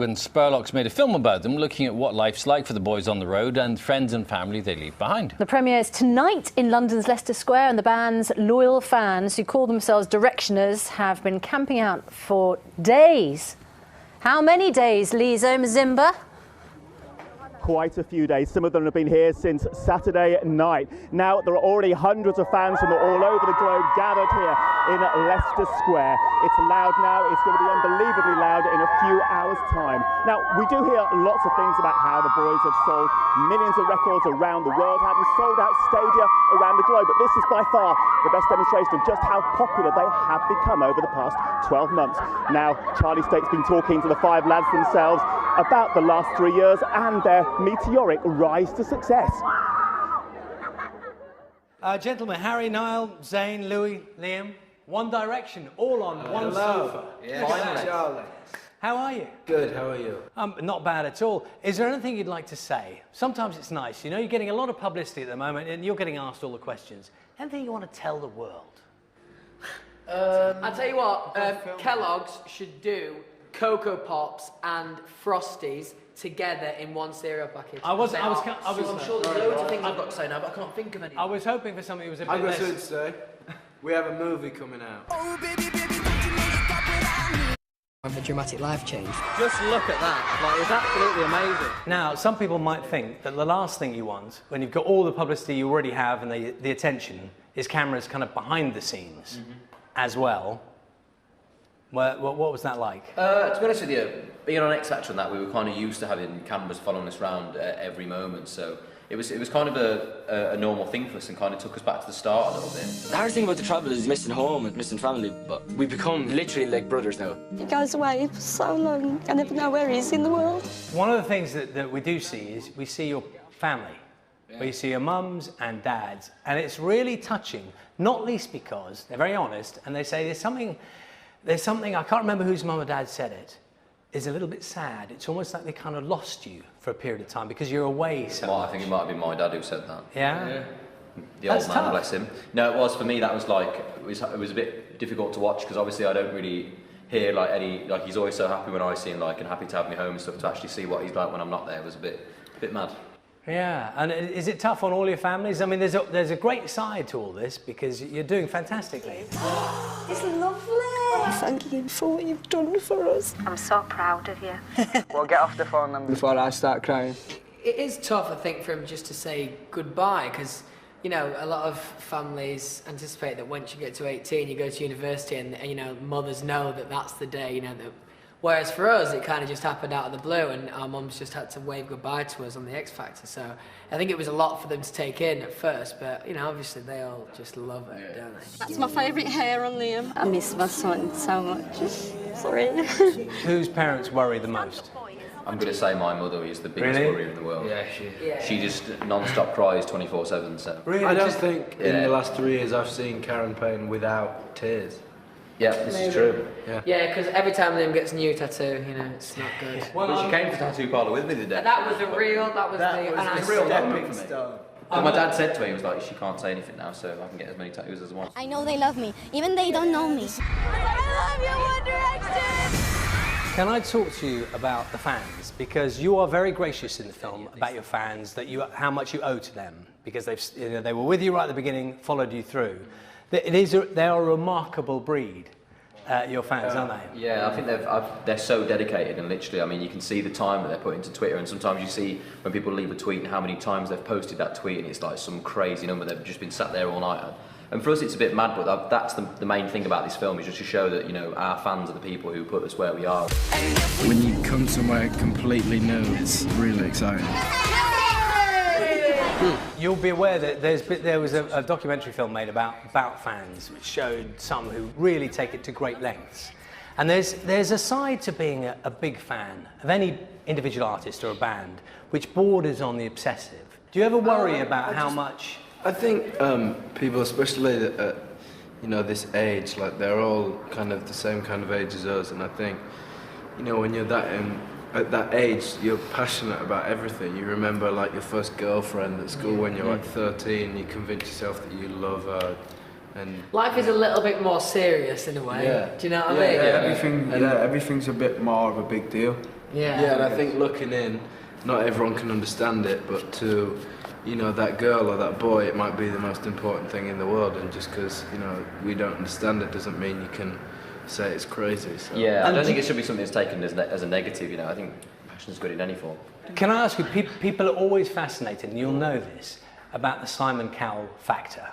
Morgan Spurlock's made a film about them, looking at what life's like for the boys on the road and friends and family they leave behind. The premiere is tonight in London's Leicester Square, and the band's loyal fans, who call themselves Directioners, have been camping out for days. How many days, Lizo Mzimba? Quite a few days. Some of them have been here since Saturday night. Now, there are already hundreds of fans from all over the globe gathered here in Leicester Square. It's loud now. It's going to be unbelievably loud in a few hours' time. Now, we do hear lots of things about how the boys have sold millions of records around the world, having sold out stadia around the globe. But this is by far the best demonstration of just how popular they have become over the past 12 months. Now, Charlie Stayt's been talking to the five lads themselves about the last 3 years and their meteoric rise to success. Gentlemen, Harry, Niall, Zayn, Louis, Liam, One Direction, all on one sofa. Yeah, finally. Charlie. How are you? Good, how are you? Not bad at all. Is there anything you'd like to say? Sometimes it's nice, you know, you're getting a lot of publicity at the moment and you're getting asked all the questions. Anything you want to tell the world? I'll tell you what, Kellogg's should do Cocoa Pops and Frosties together in one cereal package. I'm sure there's loads of things I've got to say now, but I can't think of any. I was hoping for something that was a bit I've got less... something to say. We have a movie coming out. Have a dramatic life change. Just look at that, like, it's absolutely amazing. Now, some people might think that the last thing you want, when you've got all the publicity you already have and the attention, is cameras kind of behind the scenes as well. What was that like? To be honest with you, being on X Factor and that, we were kind of used to having cameras following us around at every moment, so it was kind of a normal thing for us and kind of took us back to the start a little bit. The hardest thing about the travel is missing home and missing family, but we become literally like brothers now. He goes away for so long, I never know where he is in the world. One of the things that we do see is we see your family. Where you see your mums and dads, and it's really touching, not least because they're very honest and they say there's something, I can't remember whose mum or dad said it, is a little bit sad. It's almost like they kind of lost you for a period of time because you're away so much. I think it might have been my dad who said that. Yeah? The old man, bless him. No, it was for me. That was like it was a bit difficult to watch because obviously I don't really hear like any he's always so happy when I see him and happy to have me home and stuff. To actually see what he's like when I'm not there was a bit mad. Yeah, and is it tough on all your families? I mean, there's a great side to all this because you're doing fantastically. It's lovely. Thank you for what you've done for us. I'm so proud of you. Well, get off the phone then before I start crying. It is tough, I think, for him just to say goodbye, because, you know, a lot of families anticipate that once you get to 18, you go to university and you know, mothers know that that's the day, you know, that... Whereas for us, it kind of just happened out of the blue and our mums just had to wave goodbye to us on the X Factor. So I think it was a lot for them to take in at first, but, you know, obviously they all just love it, don't they? That's my favourite hair on Liam. I miss my son so much. Sorry. Whose parents worry the most? I'm going to say my mother is the biggest worry in the world. Yeah, she just non-stop cries 24/7. So. Really? I don't think in the last 3 years I've seen Karen Payne without tears. Yeah, this is true. Yeah, because every time Liam gets a new tattoo, you know, it's not good. Well, she came to the tattoo parlour with me today. That was the real, that was the real stepping stone. But my dad said to me, he was like, she can't say anything now, so I can get as many tattoos as I want. I know they love me, even they don't know me. I love you, One Direction! Can I talk to you about the fans? Because you are very gracious in the film about your fans, how much you owe to them, because they were with you right at the beginning, followed you through. They are a remarkable breed, your fans, aren't they? Yeah, I think they're so dedicated and literally, I mean, you can see the time that they're putting into Twitter and sometimes you see when people leave a tweet and how many times they've posted that tweet and it's like some crazy number, they've just been sat there all night. And for us it's a bit mad, but that's the main thing about this film is just to show that, you know, our fans are the people who put us where we are. When you come somewhere completely new, it's really exciting. You'll be aware that there was a documentary film made about fans, which showed some who really take it to great lengths. And there's a side to being a big fan of any individual artist or a band, which borders on the obsessive. Do you ever worry about how much? I think people, especially at you know, this age, like they're all kind of the same kind of age as us, and I think, you know, when you're at that age, you're passionate about everything. You remember like your first girlfriend at school when you're like 13, you convince yourself that you love her. And life is a little bit more serious in a way. Yeah. Do you know what I mean? Everything's a bit more of a big deal. Yeah, and I think looking in, not everyone can understand it, but to, you know, that girl or that boy, it might be the most important thing in the world, and just because, you know, we don't understand it doesn't mean you can say it's crazy. So. Yeah, I don't think it should be something that's taken as a negative, you know. I think passion's good in any form. Can I ask you, people are always fascinated, and you'll know this, about the Simon Cowell factor,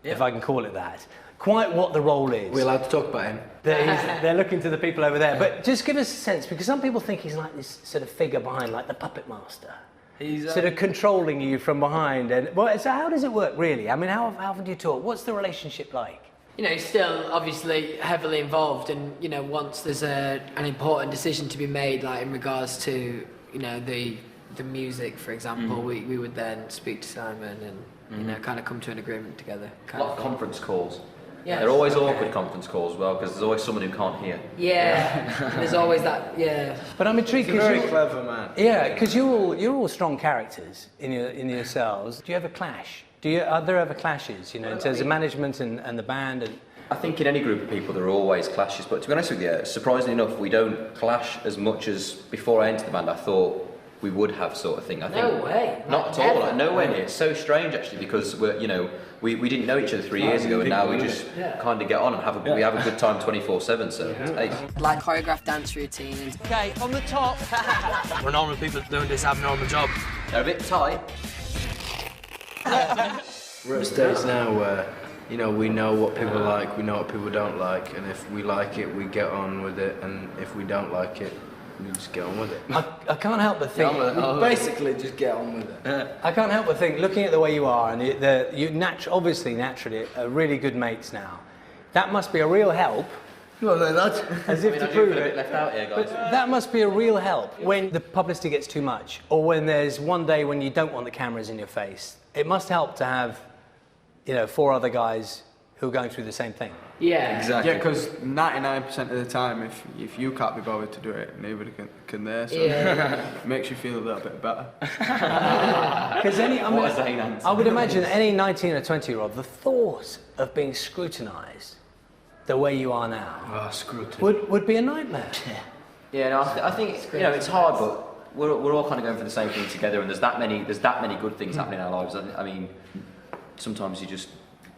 if I can call it that. Quite what the role is. We're allowed to talk about him. They're looking to the people over there. But just give us a sense, because some people think he's like this sort of figure behind, like the puppet master. He's sort of controlling you from behind. And well, so how does it work, really? I mean, how often do you talk? What's the relationship like? You know, he's still obviously heavily involved, and you know, once there's an important decision to be made, like in regards to, you know, the music, for example, we would then speak to Simon and you know, kind of come to an agreement together. A lot of conference calls. Yeah, they're always awkward conference calls as well, because there's always someone who can't hear. Yeah, there's always that. Yeah. But I'm intrigued He's a because very clever man. Yeah, because you're all strong characters in yourselves. Do you ever clash? Are there ever clashes? You know, in terms of management and the band and. I think in any group of people there are always clashes, but to be honest with you, surprisingly enough, we don't clash as much as before I entered the band I thought we would have, sort of thing. I think No way. not at all. Like, nowhere near. It's so strange actually, because we didn't know each other 3 years ago, and now we just kind of get on and we have a good time 24/7. So hey. Like choreographed dance routines. Okay, on the top. We're normal people doing this abnormal job. They're a bit tight. We're at a stage now where, you know, we know what people like, we know what people don't like, and if we like it, we get on with it, and if we don't like it, we just get on with it. I can't help but think. Basically, just get on with it. I can't help but think, looking at the way you are, and obviously, naturally, are really good mates now. That must be a real help. No, they're not. As if to I do prove feel a bit it. left out here, guys. But that must be a real help when the publicity gets too much, or when there's one day when you don't want the cameras in your face. It must help to have, you know, 4 other guys who are going through the same thing. Yeah. Exactly. Yeah, because 99% of the time, if you can't be bothered to do it, nobody can there. So it makes you feel a little bit better. Because I would imagine any 19 or 20-year-old, the thought of being scrutinised the way you are now would be a nightmare. Yeah, no, I think you know it's hard, but we're all kind of going for the same thing together, and there's that many good things happening in our lives. I mean, sometimes you just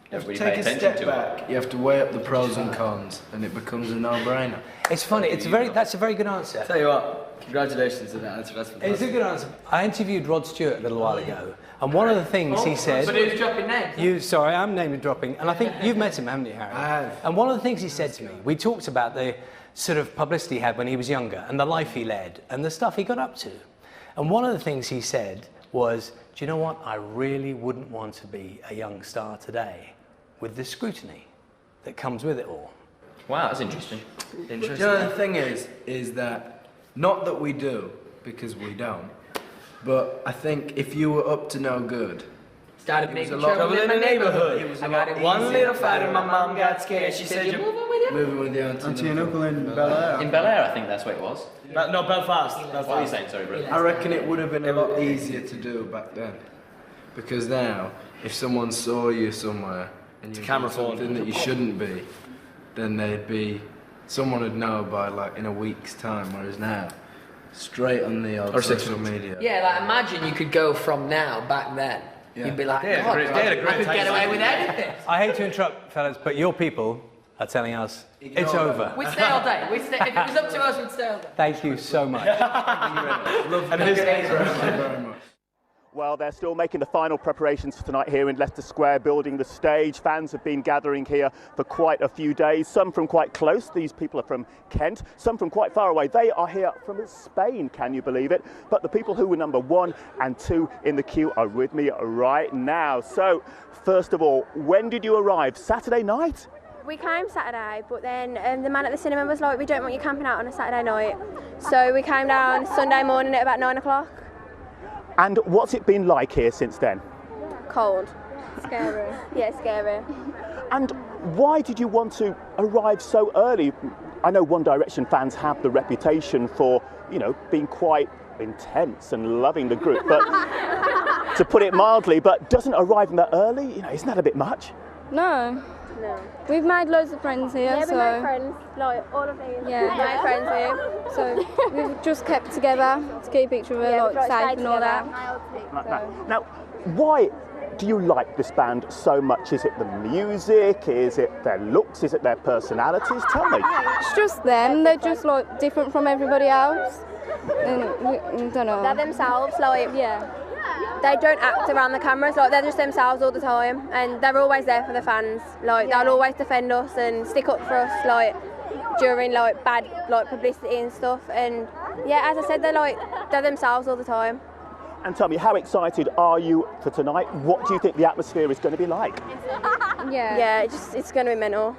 don't really pay attention to it. You have to weigh up the pros and cons, and it becomes a no-brainer. It's funny. That's a very good answer. Tell you what, congratulations on that answer. That's fantastic. It's a good answer. I interviewed Rod Stewart a little while ago, and one of the things he said. But he was dropping names. Sorry, I'm name dropping, and I think you've met him, haven't you, Harry? I have. And one of the things he said to me, we talked about the sort of publicity he had when he was younger, and the life he led, and the stuff he got up to. And one of the things he said was, do you know what? I really wouldn't want to be a young star today, with the scrutiny that comes with it all. Wow, that's interesting. You know, the thing is that, not that we do, because we don't, but I think if you were up to no good, Started making trouble in my neighbourhood. One little fight and my mom got scared. She said, "You're moving with the auntie and uncle in Bel Air. In Bel Air, I think that's what it was. No, Belfast. What are you saying? Sorry, brother. I reckon it would have been a lot easier to do back then, because now, if someone saw you somewhere and you camera did something that you shouldn't be, then someone would know by like in a week's time, whereas now, straight on the old social media. Yeah, like imagine you could go from now back then. Yeah. You'd be like, Yeah, God, great- I yeah, great could get taste. away with anything. I hate to interrupt, fellas, but your people are telling us it's over. We'd stay all day. If it was up to us, we'd stay all day. Thank you so much. Well, they're still making the final preparations for tonight here in Leicester Square, building the stage. Fans have been gathering here for quite a few days, some from quite close. These people are from Kent, some from quite far away. They are here from Spain, can you believe it? But the people who were number 1 and 2 in the queue are with me right now. So, first of all, when did you arrive? Saturday night? We came Saturday, but then the man at the cinema was like, we don't want you camping out on a Saturday night. So we came down Sunday morning at about 9 o'clock. And what's it been like here since then? Cold. Scary. Yeah, scary. And why did you want to arrive so early? I know One Direction fans have the reputation for, you know, being quite intense and loving the group, but to put it mildly, but doesn't arriving that early, you know, isn't that a bit much? No. No. We've made loads of friends here. Yeah, so we made friends, like all of these. Yeah. We've made friends here. So we've just kept together to keep each other Yeah, like we've safe stayed and all that. together. Now, why do you like this band so much? Is it the music? Is it their looks? Is it their personalities? Tell me. It's just them. They're just like different from everybody else. And I don't know. They're themselves, like, Yeah. they don't act around the cameras, like they're just themselves all the time, and they're always there for the fans. Like they'll always defend us and stick up for us, like during like bad like publicity and stuff. And yeah, as I said, they're themselves all the time. And tell me, how excited are you for tonight? What do you think the atmosphere is going to be like? Yeah, it's going to be mental.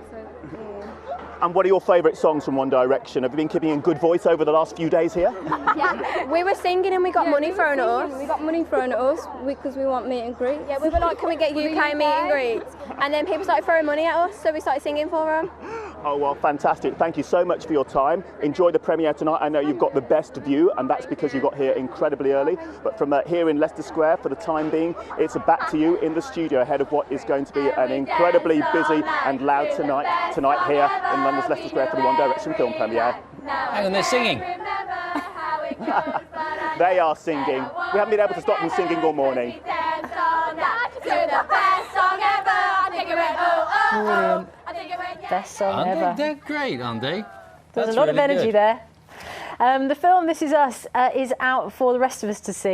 And what are your favourite songs from One Direction? Have you been keeping in good voice over the last few days here? Yeah, we were singing and we got money thrown at us. We got money thrown at us because we want meet and greet. Yeah, we were like, can we get UK meet and greets? And then people started throwing money at us, so we started singing for them. Oh, well, fantastic. Thank you so much for your time. Enjoy the premiere tonight. I know you've got the best view, and that's because you got here incredibly early. But from here in Leicester Square, for the time being, it's back to you in the studio ahead of what is going to be an incredibly busy and loud tonight here in London's Leicester Square for the One Direction film premiere. And they're singing. They are singing. We haven't been able to stop them singing all morning. Best song ever. They're great, aren't they? There's a lot of energy there. The film This Is Us is out for the rest of us to see.